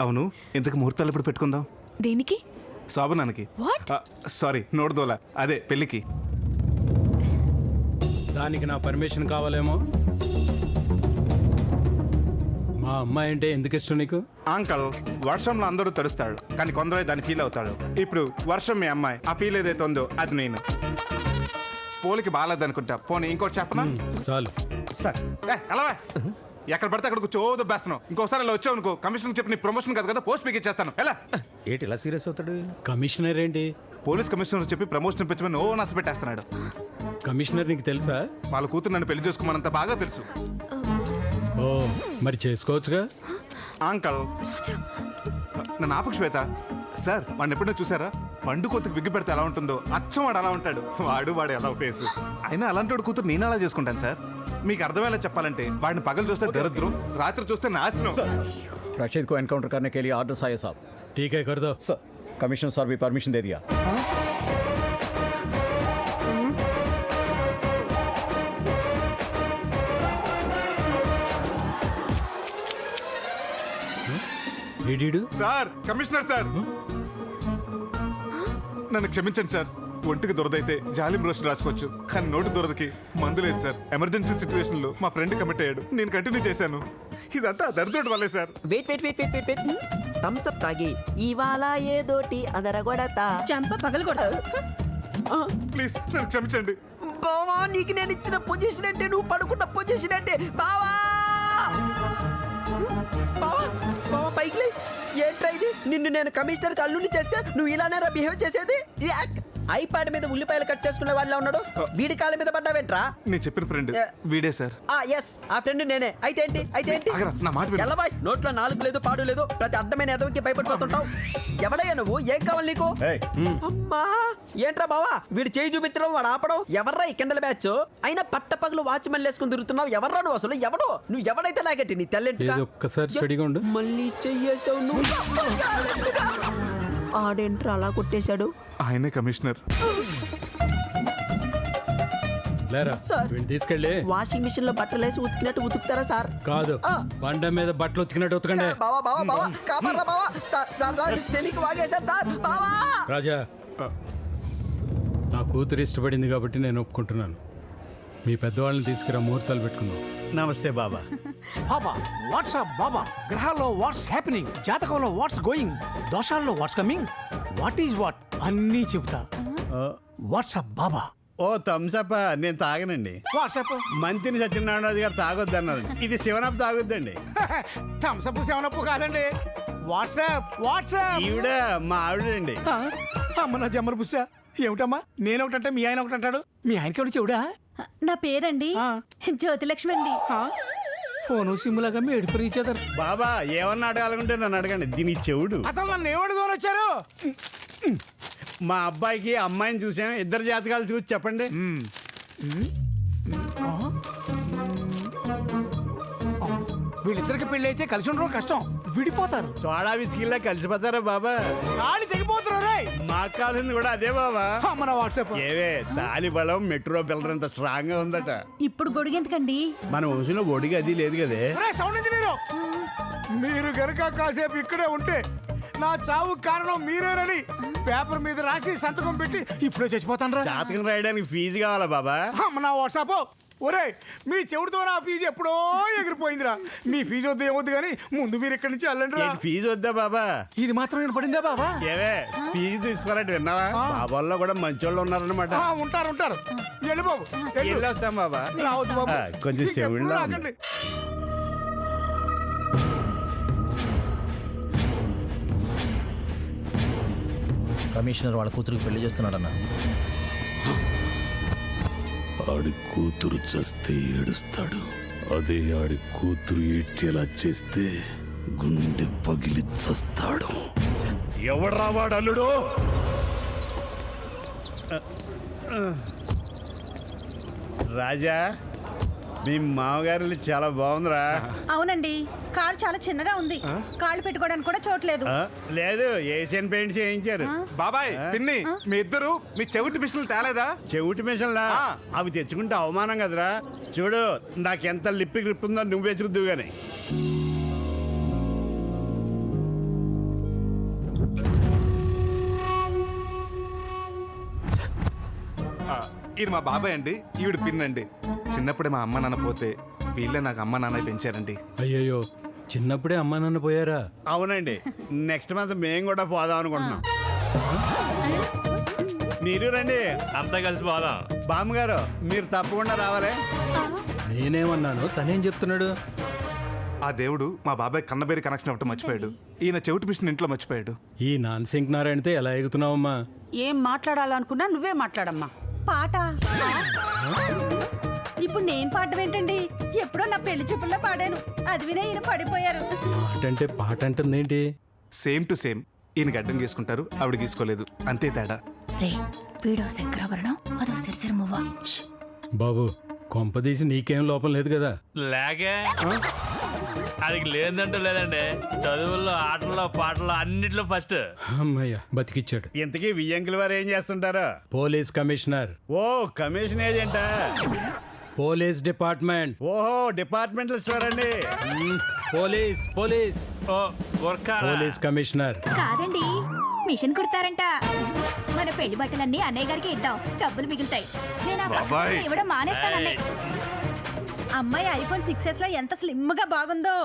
అవును, ఇంతకు ముహూర్తాలు ఎప్పుడు పెట్టుకుందాం? దేనికి? శోభనానికి. What? సారీ, నోడుదోల, అదే పెళ్ళికి. దానికి నా పర్మిషన్ కావాలేమో. మా అమ్మాయి అంటే ఎందుకు ఇష్టం నీకు? అంకల్, వర్షంలో అందరూ తడుస్తాడు, కానీ కొందరే దాన్ని ఫీల్ అవుతాడు. ఇప్పుడు వర్షం మీ అమ్మాయి, ఆ ఫీల్ ఏదైతే ఉందో అది నేను. పోలికి బాగాలేదనుకుంటా. పోనీ ఇంకోటి చెప్పనా? చాలు. సార్ ఎలా ఎక్కడ పడితే అక్కడ చోదు బేస్తున్నావు. ఇంకోసారి ఇలా వచ్చావు అనుకో, కమిషనర్ చెప్పి నీ ప్రమోషన్ కాదు కదా, పోస్ట్ పీక్ ఇచ్చేస్తాను. ఎలా ఏంటి ఇలా సీరియస్ అవుతాడు? కమిషనర్ ఏంటి? పోలీస్ కమిషనర్ చెప్పి ప్రమోషన్ పెంచమని ఓ నచ్చ పెట్టేస్తున్నాడు. కమిషనర్ నీకు తెలుసా? వాళ్ళ కూతురు నన్ను పెళ్లి చేసుకోమనంత బాగా తెలుసు. ఓ, మరి చేసుకోవచ్చుగా. అంకల్, నన్ను ఆపకు శ్వేత. సార్, వాడిని ఎప్పుడైనా చూసారా? పండు కొత్తకు విగ్గు పెడితే ఎలా ఉంటుందో అచ్చం వాడు అలా ఉంటాడు. వాడు ఎలా ఫేసు. అయినా అలాంటి వాడు కూతురు నేను అలా చేసుకుంటాను సార్. మీకు అర్థమయ్యేలా చెప్పాలంటే వాడిని పగలు చూస్తే దరిద్రం, రాత్రి చూస్తే నాశనం. रशीद को एनकाउंटर करने के लिए ऑर्डर्स आए साहब। ठीक है, कर दो। सर, कमिश्नर साहब भी परमिशन दे दिया। వీడీడు సార్, కమిషనర్ సార్, నన్ను క్షమించండి సార్. ఒంటికి దురదైతే జాలిం రోషన్ రాసుకోవచ్చు, కానీ నోటి దురదకి మందు లేదు సార్. ఎమర్జెన్సీ సిచ్యువేషన్ లో మా ఫ్రెండ్ కమిట్ అయ్యాడు, నేను కంటిన్యూ చేశాను. ఇదంతా దరిద్రుడి వల్లే సార్. వెయిట్ థమ్స్ అప్ తాగి ఇవాళ ఏదోటి అదరగొడతా. చంప పగలగొడతా. ప్లీజ్ నన్ను క్షమించండి. బావా, నీకు నేను ఇచ్చిన పొజిషన్ అంటే, నువ్వు పడుకున్న పొజిషన్ అంటే. బావా బావా బావా పైకి లే. ఏంట్రా ఇది? నిన్ను నేను కమిషనర్ అల్లుని చేస్తే నువ్వు ఇలానేరా బిహేవ్ చేసేది? ఐపాడ్ మీద ఉల్లిపాయలు కట్ చేసుకునే వాళ్ళ ఉన్నాడు, వీడి కాళ్ళ మీద పడ్డావేంట్రా? నేను చెప్పిన ఫ్రెండ్ వీడే సార్. ఎస్, ఆ ఫ్రెండ్ నేనే. అయితే ఏంటి? ఆగరా, నా మాట విను. ఎల్లబాయ్, నోట్లో నాలుగు లేదు పాడు లేదు, ప్రతి అడ్డమైన ఎదవికి భయపడిపోతుంటావు. ఎవడయ్యా నువ్వు? ఏం కావాలి నీకు? అమ్మా, ఏంట్రా బావా వీడు చేయి చూపించడం, వాడు ఆపడం. ఎవర్రా ఈ కిండల బ్యాచ్? అయినా పట్ట పగలు వాచ్మెన్ వేసుకుని తిరుగుతున్నావు. ఎవర్రా నువ్వు అసలు? ఎవడు నువ్వు? ఎవడైతే లాగట్టి నీ తెల్లెంటి ఒక్కసారి స్టడీగా ఉండు. మళ్ళీ చెయ్యేసావు నువ్వు. ఆడేంట్రా అలా కొట్టేశాడు? ఆయనే కమిషనర్. లేరా, సార్. వీడిని తీసుకెళ్ళి వాషింగ్ మిషన్ లో బట్టలు వేసి ఉతికినట్టు ఉతుకుతారా సార్? కాదు, బండ మీద బట్టలు ఉతికినట్టు ఉతకండి. బావా కాపాడరా బావా. సార్ తెలియక వాగేశారు సార్. బావా రాజా, నా కూతురు ఇష్టపడింది కాబట్టి నేను ఒప్పుకుంటున్నాను. మీ పెద్దవాళ్ళని తీసుకురా, ముహూర్తాలు పెట్టుకుందాం. నమస్తే బాబా. బాబా వాట్సాప్ బాబా, గ్రహాల్లో వాట్స్ హ్యాపెనింగ్, జాతకంలో వాట్స్ గోయింగ్, దోషాల్లో what's coming, what is what అన్నీ చెప్తా. వాట్సాప్ బాబా. ఓ థమ్సప్ నేను తాగనండి. వాట్సాప్ మంత్రి సత్యనారాయణరాజు గారు తాగొద్దన్నారు, ఇది శివనప్ తాగొద్దండి. థమ్సప్ సెవెనప్ కాదండి, వాట్సాప్. ఈవిడ మా ఆవిడండి. అమ్మ నా జమ్మర బుస్సా. ఏమిటమ్మా, నేను ఒకటంటే మీ ఆయన ఒకటి అంటాడు. మీ ఆయనకి ఎవడు చెవుడా? నా పేరండి జ్యోతిలక్ష్మి అండి. ఫోను సిమ్లాగా మేడిపరి ఇచ్చేదారు. బాబా ఏమన్నా అడగాలనుకుంటే నన్ను అడగండి, దీని చెవుడు. అసలు నన్ను ఏమడుగుని వచ్చారు? మా అబ్బాయికి అమ్మాయిని చూసాం, ఇద్దరు జాతకాలు చూసి చెప్పండి. వీళ్ళిద్దరికి పెళ్లి అయితే కలిసి ఉండడం కష్టం, విడిపోతారు. సోడా విసికిల్లా కలిసిపోతారా బాబా? గాలి తెగిపోతున్నారు. మాకు కావాల్సింది కూడా అదే బాబా. మన వాట్సాప్ ఏవే తాలి బలం మెట్రో పిల్లర్ అంత స్ట్రాంగ్ గా ఉందట. ఇప్పుడు గొడుగు ఎందుకండి? మన ఊసిలో ఒడిగి అది లేదు కదే. సౌండ్ ఇది. మీరు గనుక కాసేపు ఇక్కడే ఉంటే నా చావు కారణం మీరేనని పేపర్ మీద రాసి సంతకం పెట్టి ఇప్పుడే చచ్చిపోతాను రా. జాతకం రాయడానికి ఫీజు కావాలా బాబా? నా వాట్సాప్. ఒరే, మీ చెవుడితో నా ఫీజు ఎప్పుడో ఎగిరిపోయిందిరా. మీ ఫీజు వద్దు ఏమొద్దు కానీ ముందు మీరు ఇక్కడి నుంచి వెళ్ళండి రా. ఫీజు వద్దా బాబా? ఇది మాత్రం వినపడిందా బాబా? ఏవే ఫీజు తీసుకోవాలంటే విన్నావా? బాబాల్లో కూడా మంచోళ్ళు ఉన్నారన్నమాట. ఉంటారు. వెళ్ళి బాబు, వెళ్ళొస్తాం బాబా. రావద్దు బాబు, కొంచెం చెవుడు రాకండి. కమిషనర్ వాళ్ళ కూతురికి పెళ్లి చేస్తున్నాడన్న. ఆడి కూతురు చస్తే ఏడుస్తాడు, అదే ఆడి కూతురు ఏడ్చేలా చేస్తే గుండె పగిలి చస్తాడు. ఎవడ్రా వాడు అల్లుడు? రాజా, మీ మామగారు చాలా బాగుందిరా. అవునండి, కారు చాలా చిన్నగా ఉంది, కాళ్ళు పెట్టుకోవడానికి కూడా చోట్లేదు. లేదు, ఏషియన్ పెయింట్స్ చేయించారు. బాబాయ్, పిన్ని, మీ ఇద్దరు మీ చెవిటి మిషన్లు తేలేదా? చెవిటి మిషన్లా? అవి తెచ్చుకుంటే అవమానం కదరా. చూడు, నాకెంత లిప్పి గ్రిప్ ఉందో నువ్వు వెతుకుద్దు గాని. ఈయన మా బాబాయ్ అండి, ఈవిడ పిన్నండి. చిన్నప్పుడే మా అమ్మ నాన్న పోతే వీళ్ళే నాకు అమ్మ నాన్న పెంచారండి. అయ్యయ్యో, చిన్నప్పుడే అమ్మా నాన్న పోయారా? అవునండి, నెక్స్ట్ మంత్ మేము కూడా పోదాం అనుకుంటున్నాం. మీరు రండి, అంతా కలిసి పోదాం. బామ్మగారు మీరు తప్పకుండా రావాలి. నేనేమన్నాను, తనేం చెప్తున్నాడు? ఆ దేవుడు మా బాబాయ్ కన్నబేరి కనెక్షన్ అవ్వటం మర్చిపోయాడు. ఈయన చెవిటి మిషన్ ఇంట్లో మర్చిపోయాడు. ఈ నాన్ సింక్ నారాయణతో ఎలా ఎగుతున్నావమ్మా? ఏం మాట్లాడాలనుకున్నా నువ్వే మాట్లాడమ్మా. పాట ఇప్పుడు నేను పాడడం ఏంటండి? ఎప్పుడో నా పెళ్లి చూపుల్లో పాడాను, అది వినే ఈయన పడిపోయారు. మాట అంటే పాట అంటుందేంటి? Same to same. ఈయన గడ్డం గీసుకుంటారు, ఆవిడ గీసుకోలేదు, అంతే తేడా. రే వీడో శంకరాభరణం అదో సిరిసిరి మువ్వ. బాబు, కొంపదీసి నీకేం లోపం లేదు కదా? లేకే అడిగి లేదంటూ లేదండి. చదువుల్లో, ఆటల్లో, పాటల్లో అన్నిట్లో ఫస్ట్. అమ్మయ్య, బతికిచ్చాడు. ఇంతకీ వియ్యంకుల వారు ఏం చేస్తుంటారు? Police commissioner. ఓ కమిషన్ ఏజెంటా? Police department. ఓహో డిపార్ట్మెంటల్ స్టోర్ అండి. పోలీస్ పోలీస్ ఓ గోర్ఖా పోలీస్ కమిషనర్. కాదండి, మిషన్ కుడతారంట. మన పెళ్లి బట్టలన్నీ అన్నయ్య గారికి ఇద్దాం, డబ్బులు మిగులుతాయి. నేను ఆ పక్కన బాబాయ్. ఇవ్వడం మానేస్తానన్నయ్య. అమ్మాయి ఐఫోన్ 6s లో ఎంత స్లిమ్ గా బాగుందో.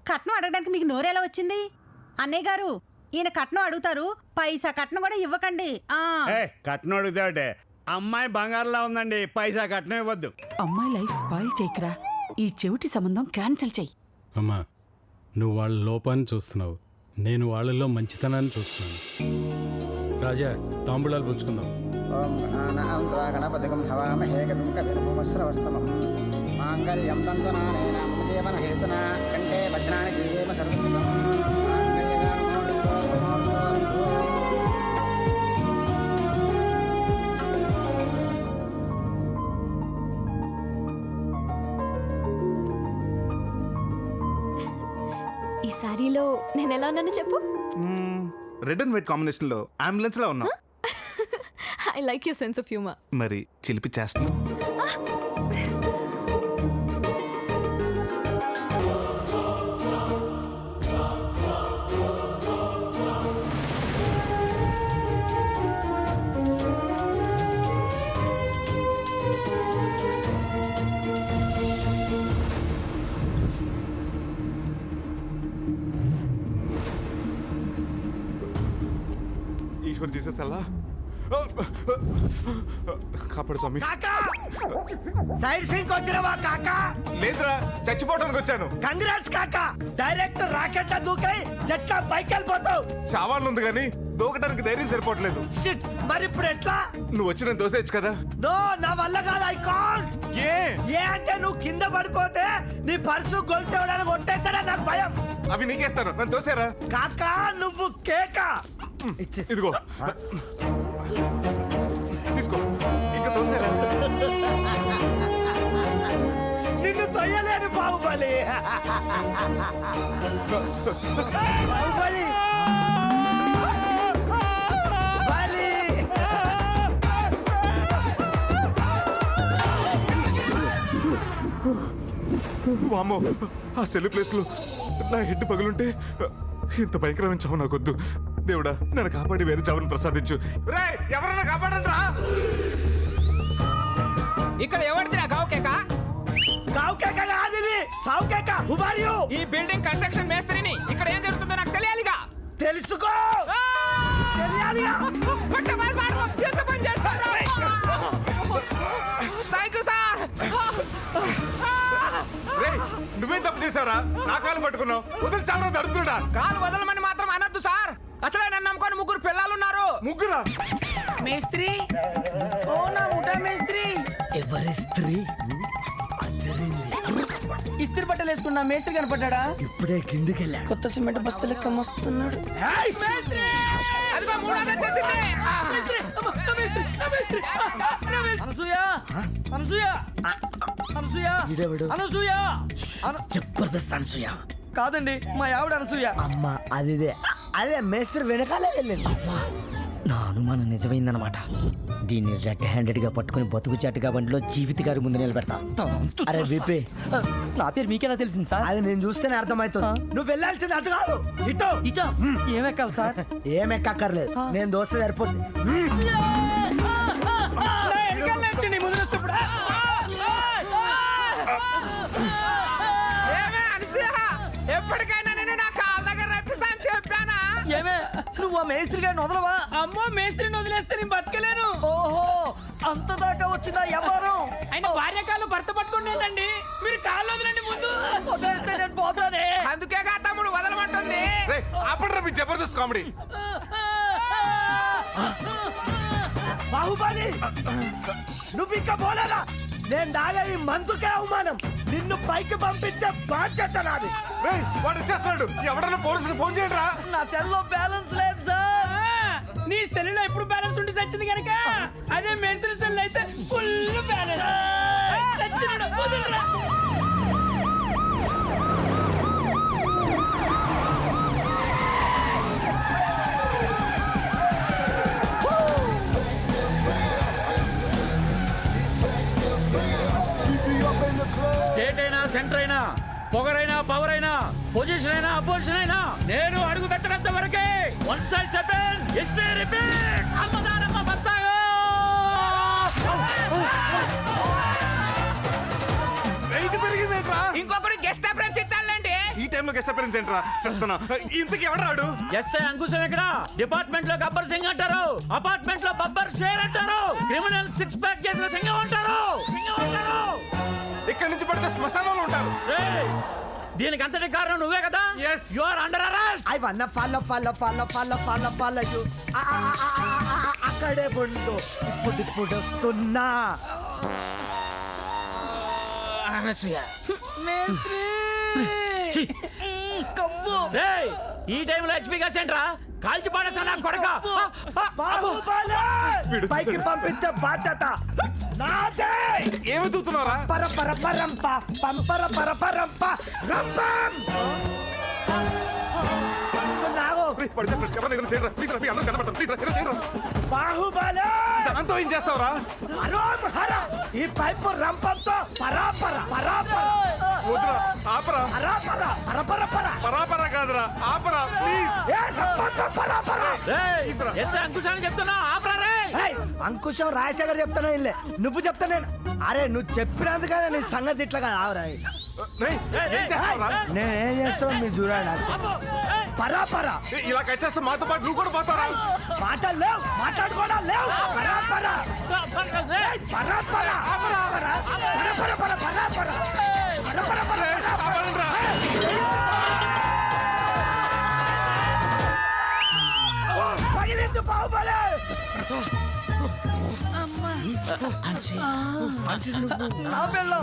కట్నం అడగడానికి మీకు నోరెలా వచ్చింది? అన్నయ్య గారు, ఈయన కట్నం అడుగుతారు, పైసా కట్నం కూడా ఇవ్వకండి. కట్నం అడుగుతావుటే, అమ్మాయి బంగారులా ఉందండి, పైసా కట్నం ఇవ్వద్దు. అమ్మాయి లైఫ్ స్పాయిల్ చేయకరా, ఈ చెవిటి సంబంధం క్యాన్సిల్ చెయ్యి. అమ్మా, నువ్వు వాళ్ళ లోపాన్ని చూస్తున్నావు, నేను వాళ్ళలో మంచితనాన్ని చూస్తున్నాను. రాజా, తాంబూలాలు పుచ్చుకుందాం. గణపతికం హవామహే గంగవస్త్రవస్తమం మాంగళ్యం తంతునానేన జీవన హేతున కంటే వజ్రాణి జీవేమ సర్వసిద్ధం. ఈ సారీలో నేను ఎలా ఉన్నాను చెప్పు. రెడ్ అండ్ వైట్ కాంబినేషన్ లో అంబులెన్స్ లో ఉన్నాం. I like your sense of humour. మరి చిలిపి చేస్తున్నాం. ఈశ్వర్ జీసస్ అల్లా కాపాడు స్వామి. సైడ్ సింక్ వచ్చినవా కాకా? లేదురా, చచ్చిపోవడానికి వచ్చాను. కంగ్రాట్స్ కాకా, డైరెక్ట్ రాకెట్ దూకై జట్లా పైకి వెళ్ళిపోతావు. చావాలని ఉంది కానీ దూకడానికి ధైర్యం సరిపోవట్లేదు. షిట్, మరి ఇప్పుడు ఎట్లా? నువ్వు వచ్చిన దోసేయచ్చు కదా. నో, నా వల్ల కాదు. I can't. ఏ అంటే నువ్వు కింద పడిపోతే నీ పర్సు గొలుసేవడానికి కొట్టేస్తాడా, నాకు భయం. అవి నీకేస్తాను, నన్ను దోసేరా. కాకా నువ్వు కేక. ఇదిగో తీసుకో, ఇంకా దోసేరా. నిన్ను తొయ్యలేని బాహుబలి. బాహుబలి బలి. వామ్మో, ఆ సెల్ ప్లేస్ లో నా హెడ్ పగులుంటే ఇంత భయంకరమైన చావు నాకొద్దు. దేవుడా, నన్ను కాపాడి వేరే చావును ప్రసాదించు. రేయ్, ఎవరైనా కాపాడండి రా. ఇక్కడ ఎవరిదిరా గావ్ కేక? గావ్ కేక కాదు ఇది, సావ్ కేక. Who are you? ఈ బిల్డింగ్ కన్స్ట్రక్షన్ మేస్త్రిని. ఇక్కడ ఏం జరుగుతుందో నాకు తెలియాలిగా. తెలుసుకో. తెలియాలిగా. ఎంత పని చేస్తారా? Thank you sir. రేయ్, నువ్వేం తప్పు చేశారా? నా కాలు పట్టుకున్నావు, వదిలి చాలా తడుతుడా. కాలు వదలమని మాత్రం అనొద్దు సార్. అసలే నన్ను నమ్ముకొని 3 పిల్లలున్నారు. ముగ్గురా? మేస్త్రి, ఓ నా ముఠా మేస్త్రి. ఎవరి స్త్రీ? ఇస్త్రీ బట్టలు వేసుకున్న మేస్త్రి కనపడ్డా? ఇప్పుడే కిందికి వెళ్ళా. కొత్త సిమెంట్ బస్తు లెక్క మస్తున్నాడు. మేస్త్రి, అదిగో మూడోది వచ్చేసింది. మేస్త్రి, అమ్మ, నా మేస్త్రి, నా మేస్త్రి, నా మేస్త్రి. అనసూయ, అనసూయ, అనసూయ, అనసూయ. జబర్దస్త్ అనసూయ కాదండి, మా ఆవిడ అనసూయ. అమ్మా అదే మేస్త్రి వెనకాలే వెళ్ళింది. అమ్మా, నా అనుమానం నిజమైందనమాట. దీన్ని రెడ్ హ్యాండెడ్ గా పట్టుకుని బతుకు చాటుగా బండిలో జీవిత గారి ముందు నిలబెడతా. అరే విపి, నా పేరు మీకెలా తెలిసింది సార్? అది నేను చూస్తేనే అర్థమవుతుంది. నువ్వు వెళ్ళాల్సింది అటు కాదు, ఇటు. ఇటా ఏమెక్కాలి సార్? ఏం ఎక్కర్లేదు, నేను దోస్తే సరిపోతుంది. మా మేస్త్రి గారిని వదలవా? అమ్మో మేస్త్రిని వదిలేస్తే నేను బతకలేను. ఓహో అంత దాకా వచ్చిందా వ్యవహారం? ఆయన భార్య కాళ్ళు భర్త పట్టుకుంటేంటండి, మీరు కాళ్ళు వదలండి ముందు. వదిలేస్తే నేను పోతానే. అందుకే తమ్ముడు వదలమంటుంది. రేయ్, ఆపండ్రా మీ జబర్దస్త్ కామెడీ. బాహుబలి నువ్వు ఇంకా పోలేదా? నేను దాగా ఈ మందుకే అవమానం. నిన్ను పైకి పంపించే బాధ్యత నాది. రేయ్, వాడు వచ్చేస్తున్నాడు. ఎవడన్నా పోలీసులు ఫోన్ చేయండిరా. నా సెల్లో బ్యాలెన్స్ లేదు సార్. నీ సెల్లులో ఎప్పుడు బ్యాలెన్స్ ఉండి చచ్చింది కనుక, అదే మేస్త్రి సెల్ అయితే ఫుల్ బ్యాలెన్స్. చచ్చినాడు, వదలరా. స్టేట్ అయినా సెంటర్ అయినా, పొగరైనా పవర్ అయినా, పొజిషన్ అయినా అపోజిషన్ అయినా, నేను అడుగు పెట్టినంత వరకే. One side step in, history repeat. అమ్మదానమ్మ బత్తాగా. వెయిట్ పెరిగిందేంట్రా? ఇంకొకటి గెస్ట్ అప్రెన్స్ ఇచ్చాలండి. ఈ టైంలో గెస్ట్ అపీరెన్స్ ఏంట్రా? చెప్తున్నా. ఇంతకి ఎవడరాడు? ఎస్ఐ అంకుశం ఇక్కడ. డిపార్ట్మెంట్ లో గబ్బర్ సింగ్ అంటారు, అపార్ట్మెంట్ లో బబ్బర్ షేర్ అంటారు, క్రిమినల్ సిక్స్ ప్యాక్ చేసిన సింగం అంటారు. ఇక్కడి నుంచి పడితే శ్మశానంలో ఉంటారు. రేయ్, దీనికి అంతటి కారణం నువ్వే కదా. Yes. You are under arrest. I wanna follow you. అక్కడే ఉండు, ఇప్పుడు వస్తున్నా. రేయ్, ఈ టైంలో హెచ్పీ గా సెంటరా కాల్చి పాడేస్తా నా కొడక. బాహుబలి పైకి పంపించే బాధ్యత నాదే. ఏమి దూతున్నారా? పరంప పంపర పరంప రంపం. నాగో బాహుబలి దాంతో ఏం చేస్తావురా? అరోం హర ఈ పైపు రంపంతో పరాపర వద్దురా, ఆపరా. పరాపర కాదురా, ఆపరా ప్లీజ్. రేయ్, ఎస్ఐ అంకుశాన్ని చెప్తున్నా ఆపరా రే. అంకుశం రాజశేఖర్ చెప్తాను ఇల్లే, నువ్వు చెప్తా నేను. అరే నువ్వు చెప్పినందుకనే నీ సంగతి ఇట్లా కదా. ఆవురాయి రేయ్, ఏం చేస్తావురా? నేనేం చేస్తాను మీరు చూడండి. పరాపర ఇలా కట్టేస్తే మాతో పాటు నువ్వు కూడా పోతారా? మాటలు లేవు, మాట్లాడుకోవడం లేవు. పరాపర ఆపండ్రా. పగిలింది బాహుబలి. నా పిల్ల